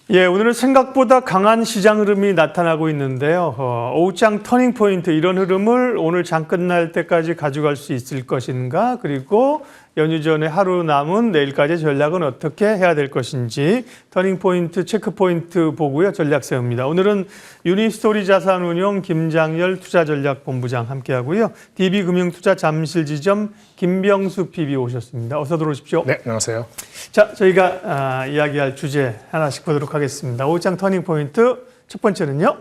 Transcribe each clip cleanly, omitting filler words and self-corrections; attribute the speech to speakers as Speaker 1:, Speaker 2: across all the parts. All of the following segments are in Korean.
Speaker 1: 예, 오늘은 생각보다 강한 시장 흐름이 나타나고 있는데요. 오후장 터닝 포인트 이런 흐름을 오늘 장 끝날 때까지 가져갈 수 있을 것인가? 그리고 연휴 전에 하루 남은 내일까지 전략은 어떻게 해야 될 것인지 터닝 포인트, 체크 포인트 보고요. 전략 세웁니다. 오늘은 유니스토리 자산운용 김장열 투자전략본부장 함께하고요. DB금융투자 잠실지점 김병수 PB 오셨습니다. 어서 들어오십시오.
Speaker 2: 네, 안녕하세요.
Speaker 1: 자, 저희가 이야기할 주제 하나씩 보도록 하겠습니다. 오후장 터닝 포인트 첫 번째는요.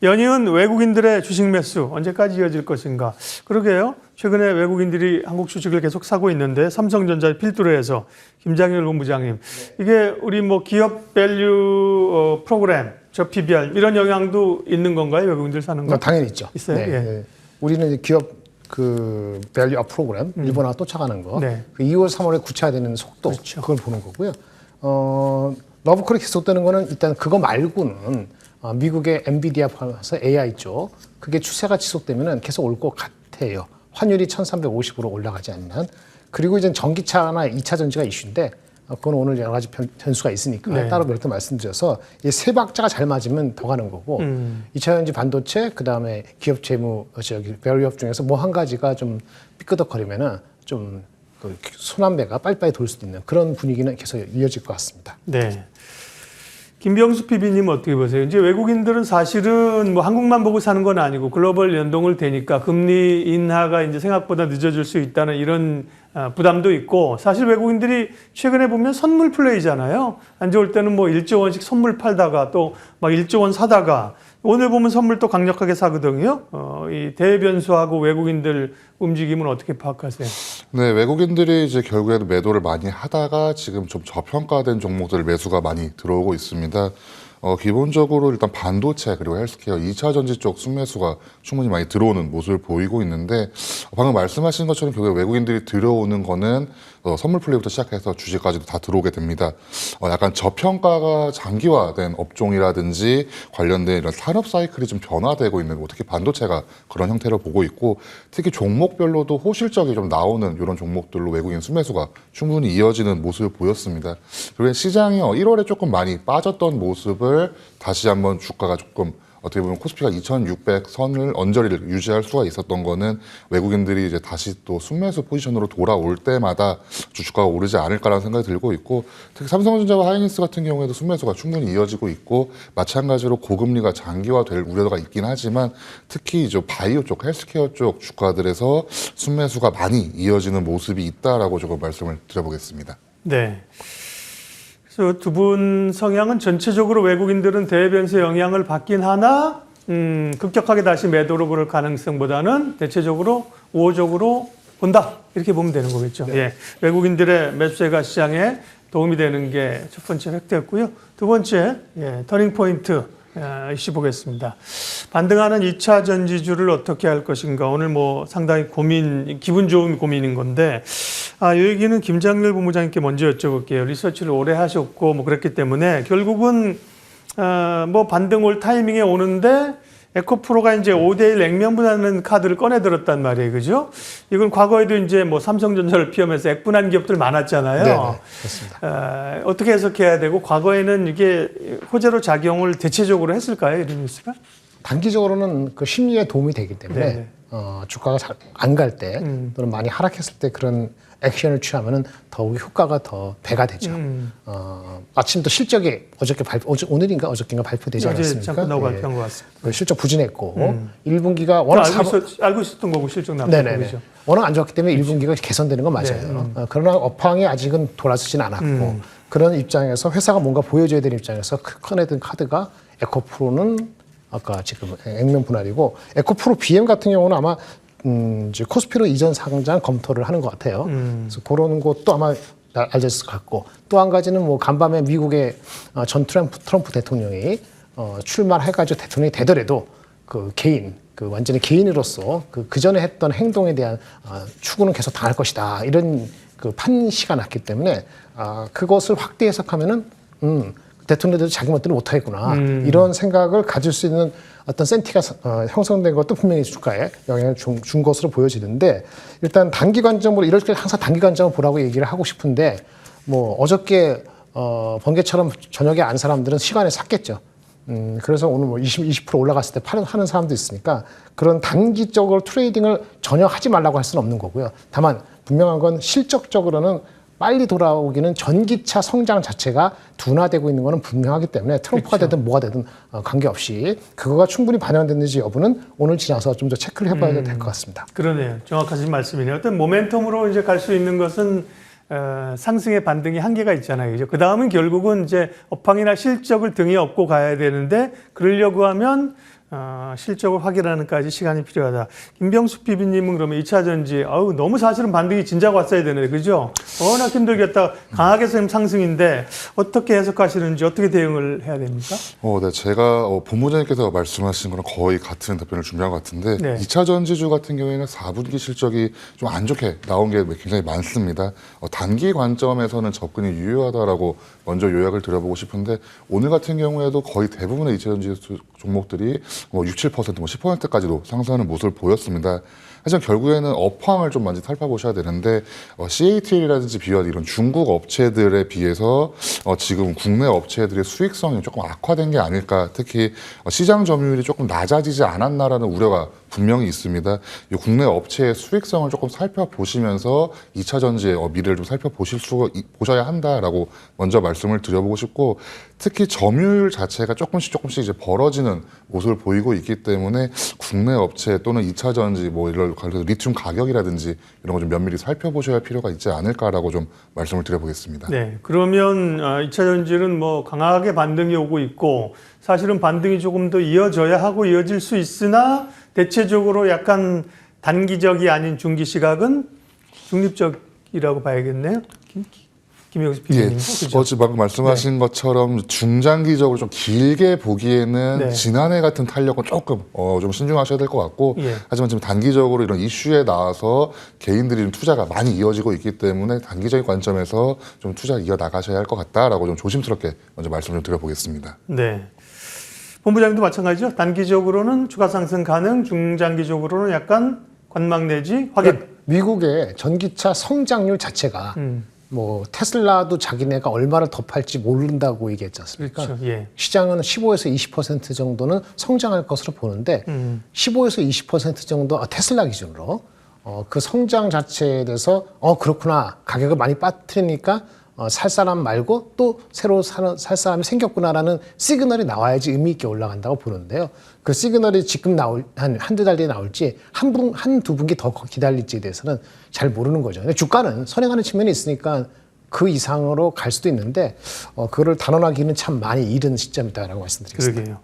Speaker 1: 연이은 외국인들의 주식 매수 언제까지 이어질 것인가? 그러게요. 최근에 외국인들이 한국 주식을 계속 사고 있는데 삼성전자를 필두로 해서 김장열 본부장님, 이게 우리 뭐 기업 밸류 프로그램, 저 PBR 이런 영향도 있는 건가요? 외국인들 사는 거?
Speaker 2: 당연히 있죠.
Speaker 1: 있어요.
Speaker 2: 네,
Speaker 1: 예.
Speaker 2: 네. 우리는 기업 그 밸류 업 프로그램 일본화 쫓아가는 거,
Speaker 1: 네.
Speaker 2: 그 2월, 3월에 구체화되는 속도,
Speaker 1: 그렇죠.
Speaker 2: 그걸 보는 거고요. 러브콜이 계속되는 거는 일단 그거 말고는 미국의 엔비디아 포함해서 AI 쪽 그게 추세가 지속되면은 계속 올 것 같아요. 환율이 1,350으로 올라가지 않는. 그리고 이제 전기차나 2차 전지가 이슈인데 그건 오늘 여러 가지 변수가 있으니까
Speaker 1: 네. 따로
Speaker 2: 몇 개 말씀드려서 이 세 박자가 잘 맞으면 더 가는 거고 2차 전지 반도체 그다음에 기업 재무 밸류업 중에서 뭐 한 가지가 좀 삐끄덕거리면은 좀 그 순환배가 빨리빨리 돌 수도 있는 그런 분위기는 계속 이어질 것 같습니다.
Speaker 1: 네. 김병수 PB님 어떻게 보세요? 이제 외국인들은 사실은 뭐 한국만 보고 사는 건 아니고 글로벌 연동을 되니까 금리 인하가 이제 생각보다 늦어질 수 있다는 이런 부담도 있고, 사실 외국인들이 최근에 보면 선물 플레이잖아요. 안 좋을 때는 뭐 1조 원씩 선물 팔다가 또 막 1조 원 사다가 오늘 보면 선물 또 강력하게 사거든요. 이 대변수하고 외국인들 움직임은 어떻게 파악하세요?
Speaker 3: 네, 외국인들이 이제 결국에는 매도를 많이 하다가 지금 좀 저평가된 종목들 매수가 많이 들어오고 있습니다. 기본적으로 일단 반도체 그리고 헬스케어 2차 전지 쪽 순매수가 충분히 많이 들어오는 모습을 보이고 있는데, 방금 말씀하신 것처럼 결국 외국인들이 들어오는 거는 선물 플레이부터 시작해서 주식까지도 다 들어오게 됩니다. 약간 저평가가 장기화된 업종이라든지 관련된 이런 산업 사이클이 좀 변화되고 있는, 특히 반도체가 그런 형태를 보고 있고, 특히 종목별로도 호실적이 좀 나오는 이런 종목들로 외국인 순매수가 충분히 이어지는 모습을 보였습니다. 그리고 시장이 1월에 조금 많이 빠졌던 모습을 다시 한번 주가가 조금 어떻게 보면 코스피가 2,600 선을 언저리를 유지할 수가 있었던 거는 외국인들이 이제 다시 또 순매수 포지션으로 돌아올 때마다 주가가 오르지 않을까라는 생각이 들고 있고, 특히 삼성전자와 하이닉스 같은 경우에도 순매수가 충분히 이어지고 있고, 마찬가지로 고금리가 장기화될 우려가 있긴 하지만 특히 이제 바이오 쪽, 헬스케어 쪽 주가들에서 순매수가 많이 이어지는 모습이 있다라고 조금 말씀을 드려보겠습니다.
Speaker 1: 네. 두 분 성향은 전체적으로 외국인들은 대변수 영향을 받긴 하나 급격하게 다시 매도로 그럴 가능성보다는 대체적으로 우호적으로 본다, 이렇게 보면 되는 거겠죠. 네. 예. 외국인들의 매수세가 시장에 도움이 되는 게 첫 번째 팩트였고요. 두 번째 터닝 포인트 이슈 보겠습니다. 반등하는 2차 전지주를 어떻게 할 것인가. 오늘 뭐 상당히 기분 좋은 고민인 건데, 이 얘기는 김장열 본부장님께 먼저 여쭤볼게요. 리서치를 오래 하셨고 뭐 그랬기 때문에 결국은 뭐 반등 올 타이밍에 오는데 에코프로가 이제 5대1 액면분하는 카드를 꺼내 들었단 말이에요. 그죠? 이건 과거에도 이제 뭐 삼성전자를 피하면서 액분한 기업들 많았잖아요.
Speaker 2: 네, 그렇습니다.
Speaker 1: 어떻게 해석해야 되고, 과거에는 이게 호재로 작용을 대체적으로 했을까요? 이런 뉴스가?
Speaker 2: 단기적으로는 그 심리에 도움이 되기 때문에
Speaker 1: 네네.
Speaker 2: 주가가 잘 안 갈 때 또는 많이 하락했을 때 그런 액션을 취하면은 더욱 효과가 더 배가 되죠. 마침 또 실적이 오늘인가 어저께인가 발표되지 않았습니까?
Speaker 1: 잠깐 나오고 발표한 것 같습니다.
Speaker 2: 실적 부진했고 1분기가 워낙
Speaker 1: 알고 있었던 거고 실적 나쁜 거죠.
Speaker 2: 워낙 안 좋았기 때문에 1분기가 개선되는 건 맞아요. 네. 그러나 업황이 아직은 돌아서지는 않았고 그런 입장에서 회사가 뭔가 보여줘야 되는 입장에서 꺼내든 카드가 에코프로는 아까 지금 액면 분할이고, 에코프로 BM 같은 경우는 아마 이제 코스피로 이전 상장 검토를 하는 것 같아요. 그래서 그런 것도 아마 알려졌을 것 같고, 또 한 가지는 뭐 간밤에 미국의 전 트럼프 대통령이 출마해가지고 대통령이 되더라도 그 개인, 그 완전히 개인으로서 그 전에 했던 행동에 대한 추구는 계속 당할 것이다, 이런 그 판시가 났기 때문에 그것을 확대 해석하면은 대통령들도 자기 멋대로 못하겠구나, 이런 생각을 가질 수 있는 어떤 센티가 형성된 것도 분명히 주가에 영향을 준 것으로 보여지는데, 일단 단기 관점으로 이럴 때 항상 단기 관점을 보라고 얘기를 하고 싶은데, 뭐 어저께 번개처럼 저녁에 안 사람들은 시간에 샀겠죠. 그래서 오늘 뭐 20% 올라갔을 때 하는 사람도 있으니까 그런 단기적으로 트레이딩을 전혀 하지 말라고 할 수는 없는 거고요. 다만 분명한 건 실적적으로는 빨리 돌아오기는 전기차 성장 자체가 둔화되고 있는 것은 분명하기 때문에 트럼프가 되든 뭐가 되든 관계없이 그거가 충분히 반영됐는지 여부는 오늘 지나서 좀 더 체크를 해봐야 될 것 같습니다.
Speaker 1: 그러네요. 정확하신 말씀이네요. 어떤 모멘텀으로 이제 갈 수 있는 것은 상승의 반등이 한계가 있잖아요. 그 다음은 결국은 이제 업황이나 실적을 등에 업고 가야 되는데 그러려고 하면 실적을 확인하는까지 시간이 필요하다. 김병숙 PB님은 그러면 2차 전지, 너무 사실은 반등이 진작 왔어야 되는데, 그죠? 워낙 힘들겠다. 강하게 상승인데, 어떻게 해석하시는지, 어떻게 대응을 해야 됩니까?
Speaker 3: 네, 제가 본부장님께서 말씀하신 거랑 거의 같은 답변을 준비한 것 같은데,
Speaker 1: 네.
Speaker 3: 2차 전지주 같은 경우에는 4분기 실적이 좀 안 좋게 나온 게 굉장히 많습니다. 단기 관점에서는 접근이 유효하다라고 먼저 요약을 드려보고 싶은데, 오늘 같은 경우에도 거의 대부분의 2차 전지 종목들이 6, 7%, 10%까지도 상승하는 모습을 보였습니다. 하지만 결국에는 업황을 좀 많이 살펴보셔야 되는데 CATL이라든지 비와 이런 중국 업체들에 비해서 지금 국내 업체들의 수익성이 조금 악화된 게 아닐까. 특히 시장 점유율이 조금 낮아지지 않았나라는 우려가 분명히 있습니다. 이 국내 업체의 수익성을 조금 살펴보시면서 2차 전지의 미래를 좀 보셔야 한다라고 먼저 말씀을 드려보고 싶고, 특히 점유율 자체가 조금씩 이제 벌어지는 모습을 보이고 있기 때문에 국내 업체 또는 2차 전지 이런 리튬 가격이라든지 이런 거 좀 면밀히 살펴보셔야 할 필요가 있지 않을까라고 좀 말씀을 드려보겠습니다.
Speaker 1: 네, 그러면 2차 전지는 강하게 반등이 오고 있고 사실은 반등이 조금 더 이어져야 하고 이어질 수 있으나 대체적으로 약간 단기적이 아닌 중기 시각은 중립적이라고 봐야겠네요. 김영수 PD님.
Speaker 3: 어제 방금 말씀하신 것처럼 중장기적으로 좀 길게 보기에는 지난해 같은 탄력은 조금 좀 신중하셔야 될 것 같고, 하지만 지금 단기적으로 이런 이슈에 나와서 개인들이 좀 투자가 많이 이어지고 있기 때문에 단기적인 관점에서 좀 투자 이어 나가셔야 할 것 같다라고 좀 조심스럽게 먼저 말씀을 좀 드려보겠습니다.
Speaker 1: 네. 본부장님도 마찬가지죠. 단기적으로는 추가 상승 가능, 중장기적으로는 약간 관망 내지 확인.
Speaker 2: 미국의 전기차 성장률 자체가 테슬라도 자기네가 얼마를 더 팔지 모른다고 얘기했지 않습니까?
Speaker 1: 그렇죠. 예.
Speaker 2: 시장은 15에서 20% 정도는 성장할 것으로 보는데 15에서 20% 정도 테슬라 기준으로 그 성장 자체에 대해서 그렇구나, 가격을 많이 빠뜨리니까 살 사람 말고 또 새로 살 사람이 생겼구나라는 시그널이 나와야지 의미 있게 올라간다고 보는데요. 그 시그널이 지금 한두 달 뒤에 나올지 한두 분기 더 기다릴지에 대해서는 잘 모르는 거죠. 근데 주가는 선행하는 측면이 있으니까 그 이상으로 갈 수도 있는데 그거를 단언하기는 참 많이 이른 시점이다라고 말씀드리겠습니다.
Speaker 1: 그러게요.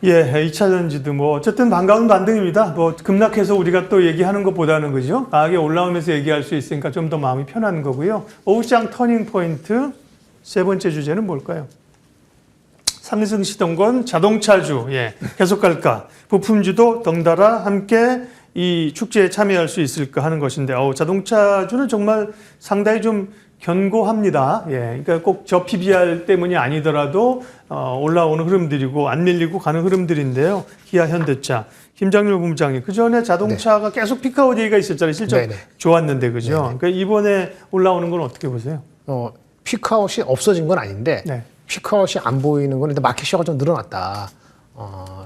Speaker 1: 예, 2차 전지도 어쨌든 반가운 반등입니다. 급락해서 우리가 또 얘기하는 것보다는 그죠? 강하게 올라오면서 얘기할 수 있으니까 좀 더 마음이 편한 거고요. 오후 시장 터닝 포인트 세 번째 주제는 뭘까요? 상승 시동건 자동차주, 계속 갈까? 부품주도 덩달아 함께 이 축제에 참여할 수 있을까 하는 것인데, 자동차주는 정말 상당히 좀 견고합니다. 그러니까 꼭 저 PBR 때문이 아니더라도 올라오는 흐름들이고 안 밀리고 가는 흐름들인데요. 기아, 현대차, 김장률 본부장님, 그 전에 자동차가 계속 피크아웃 얘기가 있었잖아요. 실적 좋았는데, 그죠? 그러니까 이번에 올라오는 건 어떻게 보세요?
Speaker 2: 피크아웃이 없어진 건 아닌데 피크아웃이 안 보이는 건 일단 마켓시어가 좀 늘어났다.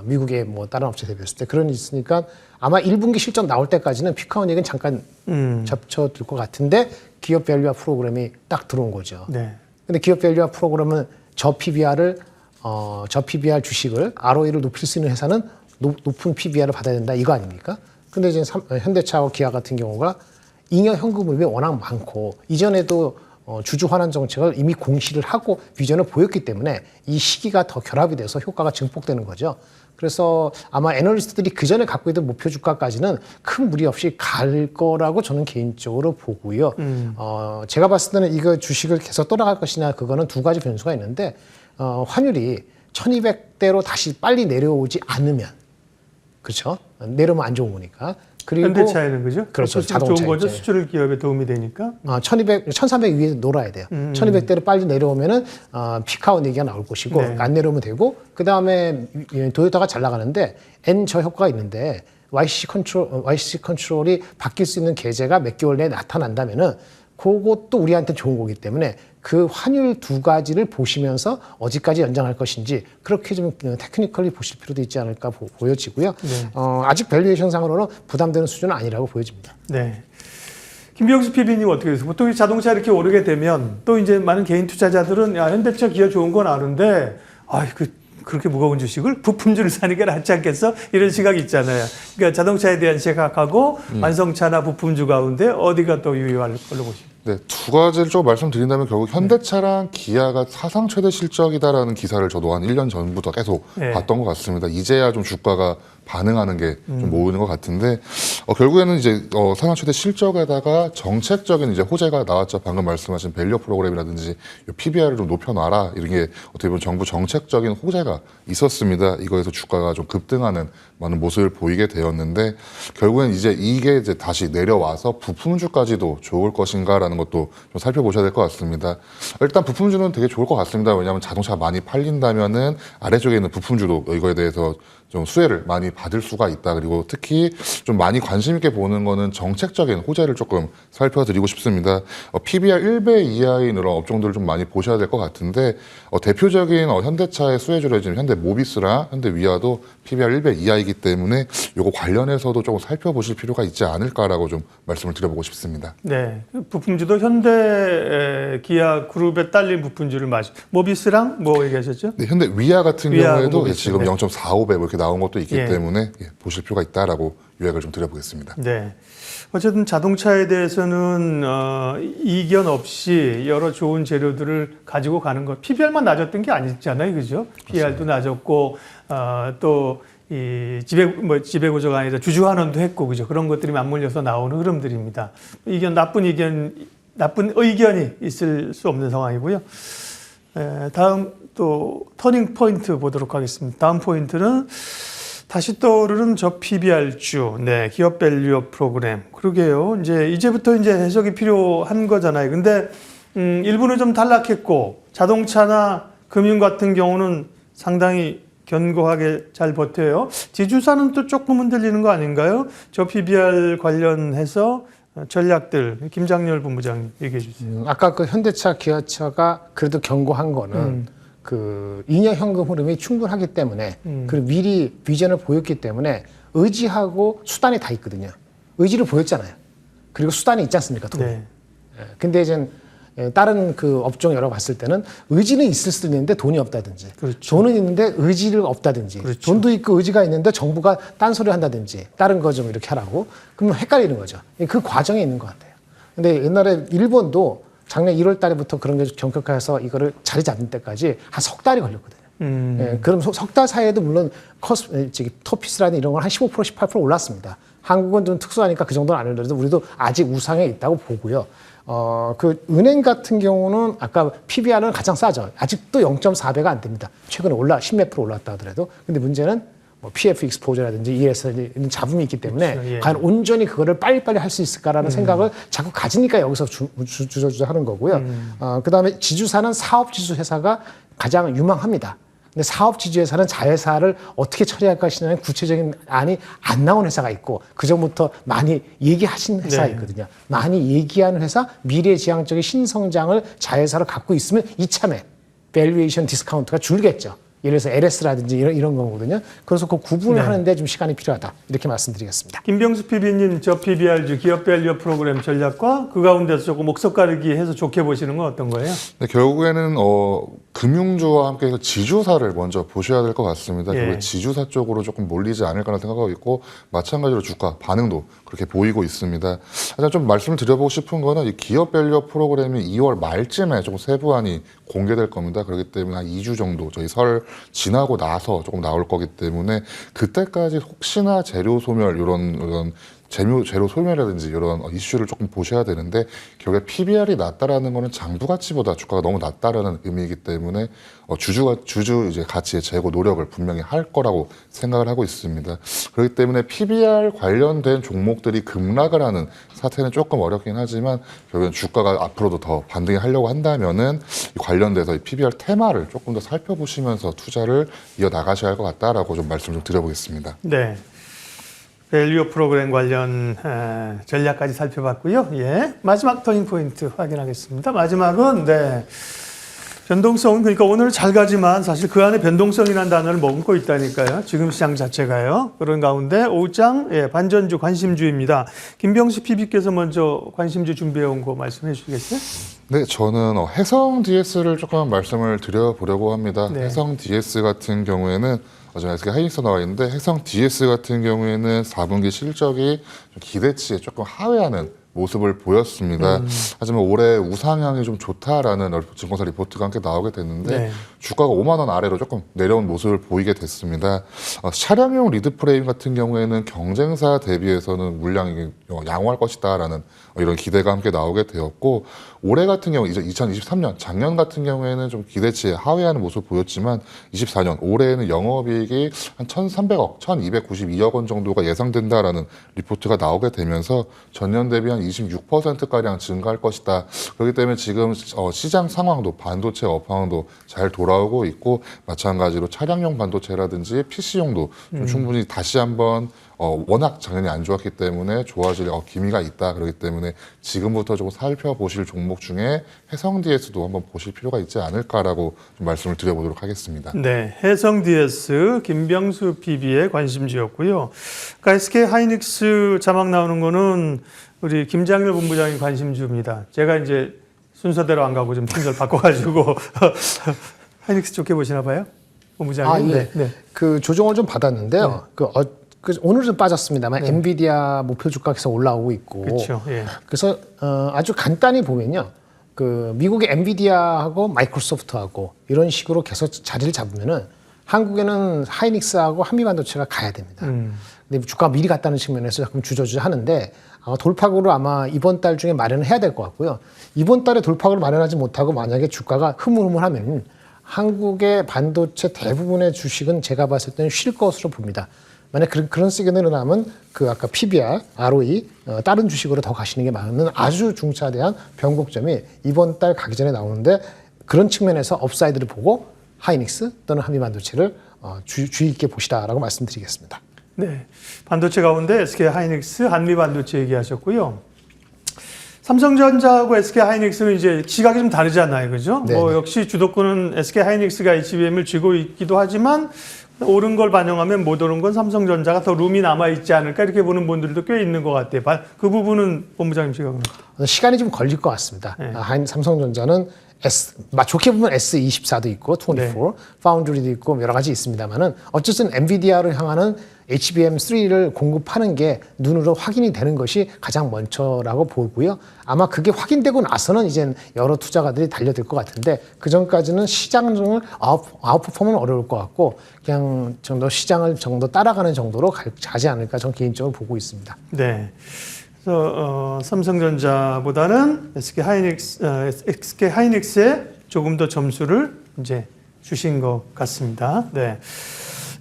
Speaker 2: 미국의 다른 업체 대비했을 때 그런 게 있으니까 아마 1분기 실적 나올 때까지는 피크아웃 얘기는 잠깐 접쳐둘 것 같은데 기업 밸류화 프로그램이 딱 들어온 거죠. 근데 기업 밸류화 프로그램은 저 PBR 주식을 ROE를 높일 수 있는 회사는 높은 PBR을 받아야 된다 이거 아닙니까? 근데 이제 현대차와 기아 같은 경우가 잉여 현금흐름이 워낙 많고 이전에도 주주 환원 정책을 이미 공시를 하고 비전을 보였기 때문에 이 시기가 더 결합이 돼서 효과가 증폭되는 거죠. 그래서 아마 애널리스트들이 그 전에 갖고 있던 목표 주가까지는 큰 무리 없이 갈 거라고 저는 개인적으로 보고요. 제가 봤을 때는 이거 주식을 계속 떠나갈 것이냐 그거는 두 가지 변수가 있는데 환율이 1200대로 다시 빨리 내려오지 않으면 그렇죠? 내려오면 안 좋은 거니까. 그리고
Speaker 1: 현대차에는 그죠?
Speaker 2: 그렇죠.
Speaker 1: 자동차 좋은 거죠. 수출 기업에 도움이 되니까.
Speaker 2: 1300 위에 놀아야 돼요. 1200대로 빨리 내려오면은 피크아웃 얘기가 나올 것이고 안 내려오면 되고 그 다음에 도요타가 잘 나가는데 N저 효과가 있는데 YCC 컨트롤이 바뀔 수 있는 계제가 몇 개월 내에 나타난다면은 그것도 우리한테 좋은 거기 때문에 그 환율 두 가지를 보시면서 어디까지 연장할 것인지 그렇게 좀 테크니컬리 보실 필요도 있지 않을까 보여지고요.
Speaker 1: 네.
Speaker 2: 아직 밸류에이션 상으로는 부담되는 수준은 아니라고 보여집니다.
Speaker 1: 네. 김병수 PD님 어떻게 되세요? 보통 자동차 이렇게 오르게 되면 또 이제 많은 개인 투자자들은 야, 현대차 기아 좋은 건 아는데 그렇게 무거운 주식을 부품주를 사는 게 낫지 않겠어? 이런 시각이 있잖아요. 그러니까 자동차에 대한 시각하고 완성차나 부품주 가운데 어디가 더 유효할 걸로 보십니까?
Speaker 3: 네, 두 가지를 좀 말씀드린다면 결국 현대차랑 기아가 사상 최대 실적이다라는 기사를 저도 한 1년 전부터 계속
Speaker 1: 네.
Speaker 3: 봤던 것 같습니다. 이제야 좀 주가가 반응하는 게 좀 모이는 것 같은데 결국에는 이제 사상 최대 실적에다가 정책적인 이제 호재가 나왔죠. 방금 말씀하신 밸류 프로그램이라든지 PBR을 좀 높여놔라 이런 게 어떻게 보면 정부 정책적인 호재가 있었습니다. 이거에서 주가가 좀 급등하는 많은 모습을 보이게 되었는데 결국엔 이제 이게 이제 다시 내려와서 부품주까지도 좋을 것인가라는 것도 좀 살펴보셔야 될 것 같습니다. 일단 부품주는 되게 좋을 것 같습니다. 왜냐하면 자동차가 많이 팔린다면은 아래쪽에 있는 부품주도 이거에 대해서 좀 수혜를 많이 받을 수가 있다. 그리고 특히 좀 많이 관심 있게 보는 거는 정책적인 호재를 조금 살펴드리고 싶습니다. PBR 1배 이하인 이런 업종들을 좀 많이 보셔야 될 것 같은데 대표적인 현대차의 수혜주로 지금 현대모비스랑 현대위아도 PBR 1배 이하이기 때문에 이거 관련해서도 조금 살펴보실 필요가 있지 않을까라고 좀 말씀을 드려보고 싶습니다.
Speaker 1: 네, 부품주도 현대 기아 그룹에 딸린 부품주를 모비스랑 뭐 얘기하셨죠?
Speaker 3: 네, 현대위아 같은
Speaker 1: 위아하고
Speaker 3: 경우에도
Speaker 1: 모비스,
Speaker 3: 지금
Speaker 1: 네.
Speaker 3: 0.455배 이렇게 나온 것도 있기
Speaker 1: 예.
Speaker 3: 때문에 보실 필요가 있다라고 요약을 좀 드려보겠습니다.
Speaker 1: 네. 어쨌든 자동차에 대해서는 이견 없이 여러 좋은 재료들을 가지고 가는 것. PBR만 낮았던 게 아니잖아요, 그죠? PBR도 낮았고 또 이 지배구조가 아니라 주주환원도 했고, 그죠? 그런 것들이 맞물려서 나오는 흐름들입니다. 나쁜 의견이 있을 수 없는 상황이고요. 다음 또 터닝 포인트 보도록 하겠습니다. 다음 포인트는 다시 떠오르는 PBR주, 네, 기업 밸류 프로그램. 그러게요. 이제부터 해석이 필요한 거잖아요. 근데 일부는 좀 단락했고 자동차나 금융 같은 경우는 상당히 견고하게 잘 버텨요. 지주사는 또 조금 흔들리는 거 아닌가요? PBR 관련해서 전략들 김장렬 본부장님 얘기해 주세요.
Speaker 2: 아까 그 현대차, 기아차가 그래도 견고한 거는 그 잉여 현금 흐름이 충분하기 때문에 그리고 미리 비전을 보였기 때문에 의지하고 수단이 다 있거든요. 의지를 보였잖아요. 그리고 수단이 있지 않습니까? 돈이.
Speaker 1: 네.
Speaker 2: 근데 이제 다른 그 업종 열어 봤을 때는 의지는 있을 수도 있는데 돈이 없다든지
Speaker 1: 그렇죠.
Speaker 2: 돈은 있는데 의지를 없다든지
Speaker 1: 그렇죠.
Speaker 2: 돈도 있고 의지가 있는데 정부가 딴소리 한다든지 다른 거 좀 이렇게 하라고 그러면 헷갈리는 거죠. 그 과정에 있는 것 같아요. 근데 옛날에 일본도 작년 1월 달부터 그런 게 경격화해서 이거를 자리 잡는 때까지 한 석 달이 걸렸거든요. 그럼 석 달 사이에도 물론 토피스라는 이런 건 한 15%, 18% 올랐습니다. 한국은 좀 특수하니까 그 정도는 아니더라도 우리도 아직 우상에 있다고 보고요. 그 은행 같은 경우는 아까 PBR은 가장 싸죠. 아직도 0.4배가 안 됩니다. 최근에 10몇 프로 올랐다 하더라도. 근데 문제는 PF 익스포저라든지 ESL 이런 잡음이 있기 때문에
Speaker 1: 그렇죠. 예.
Speaker 2: 과연 온전히 그거를 빨리빨리 할 수 있을까라는 생각을 자꾸 가지니까 여기서 주저주저 하는 거고요. 그다음에 지주사는 사업지주 회사가 가장 유망합니다. 근데 사업지주 회사는 자회사를 어떻게 처리할 것이냐는 구체적인 안이 안 나온 회사가 있고 그전부터 많이 얘기하신 회사가
Speaker 1: 네.
Speaker 2: 있거든요. 많이 얘기하는 회사, 미래지향적인 신성장을 자회사로 갖고 있으면 이참에 밸류에이션 디스카운트가 줄겠죠. 예를 들어서 LS라든지 이런 거거든요. 그래서 그 구분을
Speaker 1: 네.
Speaker 2: 하는데 좀 시간이 필요하다. 이렇게 말씀드리겠습니다.
Speaker 1: 김병수 PB님 PBR주 기업 밸류 프로그램 전략과 그 가운데서 조금 목석 가르기 해서 좋게 보시는 건 어떤 거예요?
Speaker 3: 네, 결국에는 금융주와 함께 해서 지주사를 먼저 보셔야 될 것 같습니다.
Speaker 1: 예.
Speaker 3: 결국 지주사 쪽으로 조금 몰리지 않을까라는 생각하고 있고 마찬가지로 주가 반응도 그렇게 보이고 있습니다. 하지만 좀 말씀을 드려보고 싶은 거는 이 기업 밸류 프로그램이 2월 말쯤에 조금 세부안이 공개될 겁니다. 그렇기 때문에 한 2주 정도 저희 설 지나고 나서 조금 나올 거기 때문에 그때까지 혹시나 재료 소멸 이런 재료 소멸이라든지 이런 이슈를 조금 보셔야 되는데 결국에 PBR이 낮다라는 거는 장부 가치보다 주가가 너무 낮다라는 의미이기 때문에 주주 이제 가치의 재고 노력을 분명히 할 거라고 생각을 하고 있습니다. 그렇기 때문에 PBR 관련된 종목들이 급락을 하는 사태는 조금 어렵긴 하지만 결국엔 주가가 앞으로도 더 반등이 하려고 한다면은 관련돼서 이 PBR 테마를 조금 더 살펴보시면서 투자를 이어 나가셔야 할 것 같다라고 좀 말씀 좀 드려보겠습니다.
Speaker 1: 네. 밸류 프로그램 관련 전략까지 살펴봤고요. 예, 마지막 터닝 포인트 확인하겠습니다. 마지막은 변동성, 그러니까 오늘 잘 가지만 사실 그 안에 변동성이라는 단어를 머금고 있다니까요. 지금 시장 자체가요. 그런 가운데 5장 반전주 관심주입니다. 김병수 PB께서 먼저 관심주 준비해온 거 말씀해 주시겠어요?
Speaker 3: 네, 저는 해성 DS를 조금 말씀을 드려보려고 합니다.
Speaker 1: 네.
Speaker 3: 해성 DS 같은 경우에는 지금 SK 하이닉스 나와 있는데 해성 DS 같은 경우에는 4분기 실적이 좀 기대치에 조금 하회하는 모습을 보였습니다. 하지만 올해 우상향이 좀 좋다라는 증권사 리포트가 함께 나오게 됐는데
Speaker 1: 네.
Speaker 3: 주가가 5만 원 아래로 조금 내려온 모습을 보이게 됐습니다. 차량용 리드 프레임 같은 경우에는 경쟁사 대비해서는 물량이 양호할 것이다라는 이런 기대가 함께 나오게 되었고 올해 같은 경우 이제 2023년 작년 같은 경우에는 좀 기대치에 하회하는 모습을 보였지만 24년 올해에는 영업이익이 한 1,300억, 1,292억 원 정도가 예상된다라는 리포트가 나오게 되면서 전년 대비 한 26%가량 증가할 것이다. 그렇기 때문에 지금 시장 상황도 반도체 업황도 잘 돌아오고 있고 마찬가지로 차량용 반도체라든지 PC용도 좀 충분히 다시 한번 워낙 작년이 안 좋았기 때문에 좋아질 기미가 있다. 그렇기 때문에 지금부터 조금 살펴보실 종목 중에 해성 DS도 한번 보실 필요가 있지 않을까라고 좀 말씀을 드려보도록 하겠습니다.
Speaker 1: 네, 해성 DS 김병수 PB의 관심주였고요. 그러니까 SK 하이닉스 자막 나오는 거는 우리 김장일 본부장의 관심주입니다. 제가 이제 순서대로 안 가고 좀 순서를 바꿔가지고 하이닉스 좋게 보시나 봐요, 본부장님.
Speaker 2: 예. 그 조정을 좀 받았는데요. 오늘 좀 빠졌습니다만 엔비디아 목표 주가 계속 올라오고 있고.
Speaker 1: 그렇죠. 예.
Speaker 2: 그래서 아주 간단히 보면요. 그 미국의 엔비디아하고 마이크로소프트하고 이런 식으로 계속 자리를 잡으면은 한국에는 하이닉스하고 한미반도체가 가야 됩니다. 근데 주가가 미리 갔다는 측면에서 조금 주저주저 하는데 돌파구를 아마 이번 달 중에 마련을 해야 될 것 같고요. 이번 달에 돌파구를 마련하지 못하고 만약에 주가가 흐물흐물하면 한국의 반도체 대부분의 주식은 제가 봤을 때는 쉴 것으로 봅니다. 만약 그런 시그널이 나면 그 아까 PBR, ROE 다른 주식으로 더 가시는 게 맞는 아주 중차대한 변곡점이 이번 달 가기 전에 나오는데 그런 측면에서 업사이드를 보고 하이닉스 또는 한미반도체를 주의 있게 보시라라고 말씀드리겠습니다.
Speaker 1: 네, 반도체 가운데 SK 하이닉스, 한미반도체 얘기하셨고요. 삼성전자하고 SK 하이닉스는 이제 시각이 좀 다르잖아요, 그죠?
Speaker 2: 네네.
Speaker 1: 뭐 역시 주도권은 SK 하이닉스가 HBM을 쥐고 있기도 하지만 오른 걸 반영하면 못 오른 건 삼성전자가 더 룸이 남아 있지 않을까 이렇게 보는 분들도 꽤 있는 것 같아요. 그 부분은 본부장님 시각은
Speaker 2: 시간이 좀 걸릴 것 같습니다. 삼성전자는 좋게 보면 S24도 있고 24, 파운드리도 있고 여러 가지 있습니다만은 어쨌든 엔비디아를 향하는 HBM3를 공급하는 게 눈으로 확인이 되는 것이 가장 먼저라고 보고요. 아마 그게 확인되고 나서는 이제 여러 투자가들이 달려들 것 같은데 그 전까지는 시장을 아웃퍼폼은 어려울 것 같고 그냥 정도 시장을 정도 따라가는 정도로 가지 않을까 저는 개인적으로 보고 있습니다.
Speaker 1: 네. 그래서 삼성전자보다는 SK 하이닉스에 조금 더 점수를 이제 주신 것 같습니다. 네.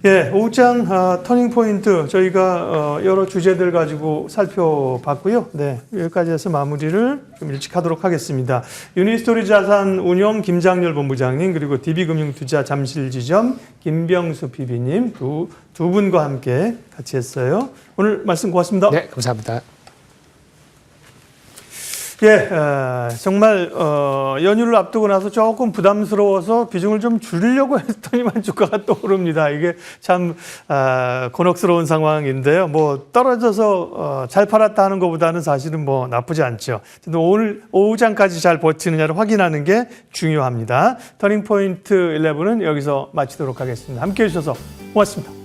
Speaker 1: 예, 5장 터닝 포인트 저희가 여러 주제들 가지고 살펴봤고요. 네, 여기까지 해서 마무리를 좀 일찍 하도록 하겠습니다. 유니스토리 자산 운용 김장렬 본부장님 그리고 DB금융투자 잠실지점 김병수 PB님 두 분과 함께 같이 했어요. 오늘 말씀 고맙습니다.
Speaker 2: 네, 감사합니다.
Speaker 1: 예, 정말 연휴를 앞두고 나서 조금 부담스러워서 비중을 좀 줄이려고 했더니만 주가가 또 오릅니다. 이게 참 곤혹스러운 상황인데요. 뭐 떨어져서 잘 팔았다 하는 것보다는 사실은 뭐 나쁘지 않죠. 오늘 오후장까지 잘 버티느냐를 확인하는 게 중요합니다. 터닝포인트 11은 여기서 마치도록 하겠습니다. 함께해 주셔서 고맙습니다.